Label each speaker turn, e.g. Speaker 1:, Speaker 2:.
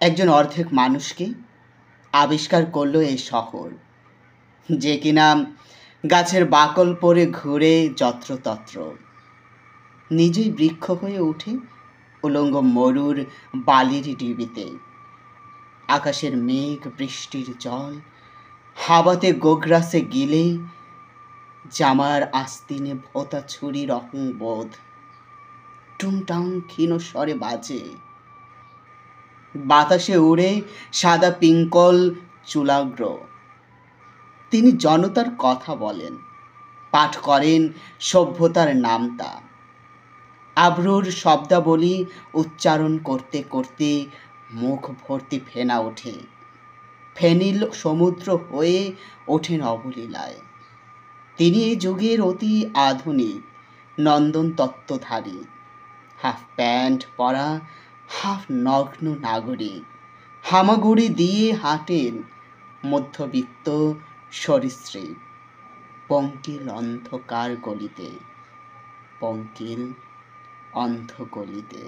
Speaker 1: একজন অর্ধেক মানুষকে আবিষ্কার করলো এই শহর, যে কিনা গাছের বাকল পরে ঘুরে যত্রতত্র, নিজেই বৃক্ষ হয়ে ওঠে উলঙ্গ মরুর বালির ডিবিতে। আকাশের মেঘ বৃষ্টির জল হাওয়াতে গোগ্রাসে গিলে, জামার আস্তিনে ভোতা ছুরির অহংবোধ টুংটাং ক্ষীণ স্বরে বাজে। বাতাসে উড়ে সাদা পিঙ্কল চুলাগ্র। তিনি জনতার কথা বলেন, পাঠ করেন সভ্যতার নামতা। আব্রুর শব্দাবলী উচ্চারণ করতে করতে মুখ ভর্তি ফেনা ওঠে। ফেনিল সমুদ্র হয়ে ওঠেন অবলীলায়। তিনি এই যুগের অতি আধুনিক নন্দন তত্ত্বধারী, হাফ প্যান্ট পরা, হাফ নগ্ন নাগরিক। হামাগুড়ি দিয়ে হাঁটেন মধ্যবিত্ত সরীসৃপ পঙ্কিল অন্ধকার গলিতে, পঙ্কিল অন্ধ গলিতে।